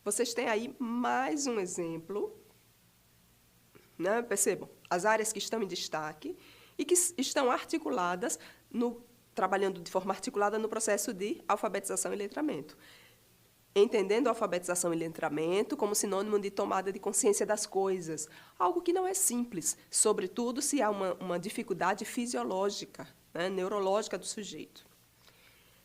Vocês têm aí mais um exemplo, né? Percebam, as áreas que estão em destaque e que estão articuladas, trabalhando de forma articulada no processo de alfabetização e letramento. Entendendo a alfabetização e letramento como sinônimo de tomada de consciência das coisas, algo que não é simples, sobretudo se há uma dificuldade fisiológica, né, neurológica do sujeito.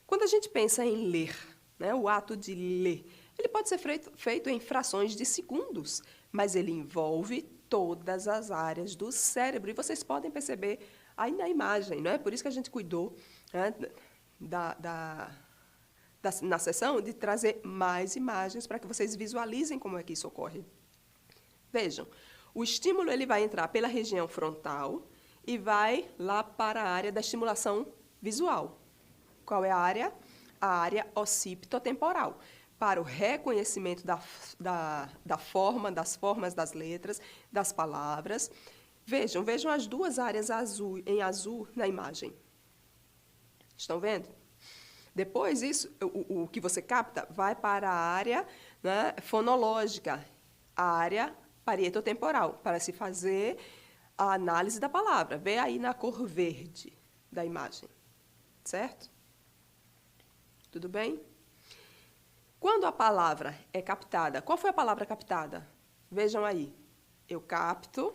Quando a gente pensa em ler, né, o ato de ler, ele pode ser feito em frações de segundos, mas ele envolve todas as áreas do cérebro, e vocês podem perceber aí na imagem, não é? Por isso que a gente cuidou, né, na sessão de trazer mais imagens para que vocês visualizem como é que isso ocorre. Vejam, o estímulo ele vai entrar pela região frontal e vai lá para a área da estimulação visual. Qual é a área? A área occipitotemporal, para o reconhecimento da forma, das formas das letras, das palavras. Vejam as duas áreas em azul na imagem. Estão vendo? Depois, o que você capta vai para a área, né, fonológica, a área parietotemporal, para se fazer a análise da palavra. Vê aí na cor verde da imagem. Certo? Tudo bem? Quando a palavra é captada, qual foi a palavra captada? Vejam aí. Eu capto.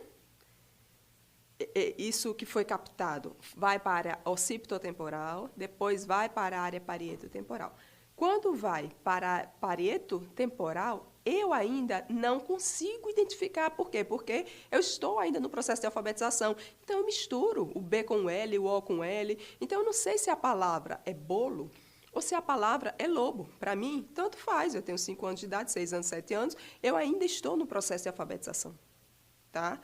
Isso que foi captado vai para a área occipitotemporal, depois vai para a área parietotemporal. Quando vai para a parietotemporal, eu ainda não consigo identificar. Por quê? Porque eu estou ainda no processo de alfabetização. Então, eu misturo o B com o L, o O com L. Então, eu não sei se a palavra é bolo ou se a palavra é lobo. Para mim, tanto faz. Eu tenho 5 anos de idade, 6 anos, 7 anos. Eu ainda estou no processo de alfabetização. Tá?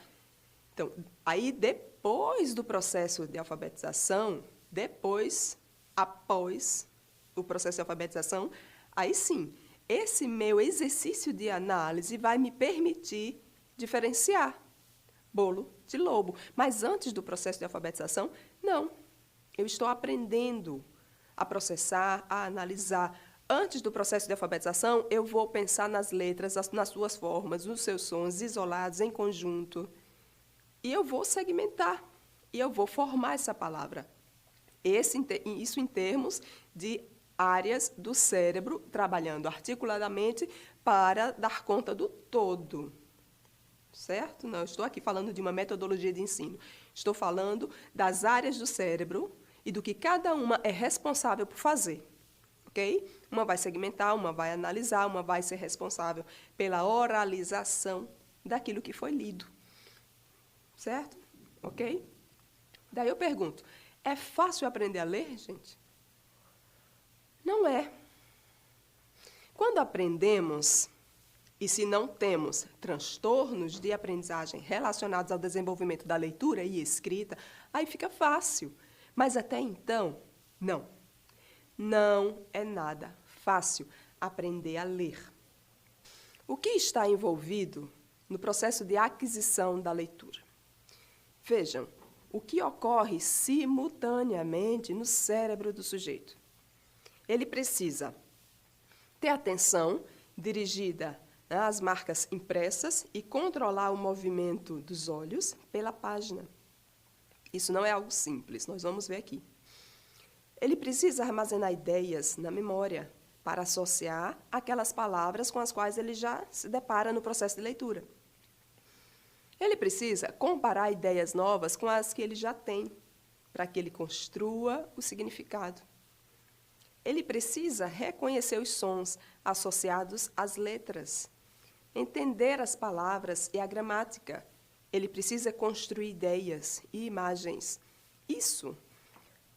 Então, aí, depois do processo de alfabetização, após o processo de alfabetização, aí sim, esse meu exercício de análise vai me permitir diferenciar bolo de lobo. Mas antes do processo de alfabetização, não. Eu estou aprendendo a processar, a analisar. Antes do processo de alfabetização, eu vou pensar nas letras, nas suas formas, nos seus sons isolados, em conjunto. E eu vou segmentar, e eu vou formar essa palavra. Isso em termos de áreas do cérebro trabalhando articuladamente para dar conta do todo. Certo? Não estou aqui falando de uma metodologia de ensino. Estou falando das áreas do cérebro e do que cada uma é responsável por fazer. Ok? Uma vai segmentar, uma vai analisar, uma vai ser responsável pela oralização daquilo que foi lido. Certo? Ok? Daí eu pergunto, é fácil aprender a ler, gente? Não é. Quando aprendemos, e se não temos transtornos de aprendizagem relacionados ao desenvolvimento da leitura e escrita, aí fica fácil. Mas até então, não. Não é nada fácil aprender a ler. O que está envolvido no processo de aquisição da leitura? Vejam, o que ocorre simultaneamente no cérebro do sujeito. Ele precisa ter atenção dirigida às marcas impressas e controlar o movimento dos olhos pela página. Isso não é algo simples, nós vamos ver aqui. Ele precisa armazenar ideias na memória para associar aquelas palavras com as quais ele já se depara no processo de leitura. Ele precisa comparar ideias novas com as que ele já tem, para que ele construa o significado. Ele precisa reconhecer os sons associados às letras, entender as palavras e a gramática. Ele precisa construir ideias e imagens. Isso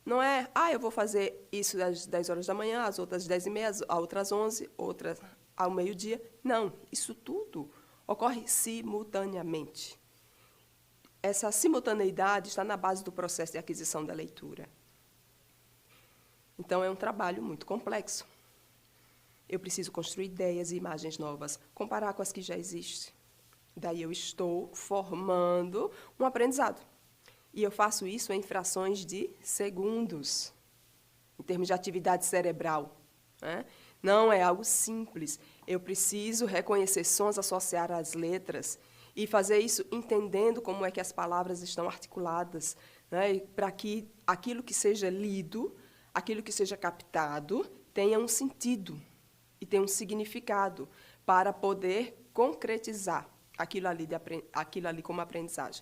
não é, eu vou fazer isso às 10 horas da manhã, as outras às 10h30, a outras às 11, outras ao meio-dia. Não, isso tudo ocorre simultaneamente. Essa simultaneidade está na base do processo de aquisição da leitura. Então, é um trabalho muito complexo. Eu preciso construir ideias e imagens novas, comparar com as que já existem. Daí eu estou formando um aprendizado. E eu faço isso em frações de segundos, em termos de atividade cerebral, né? Não é algo simples. Eu preciso reconhecer sons, associar às letras e fazer isso entendendo como é que as palavras estão articuladas, né? Para que aquilo que seja lido, aquilo que seja captado, tenha um sentido e tenha um significado para poder concretizar aquilo ali como aprendizagem.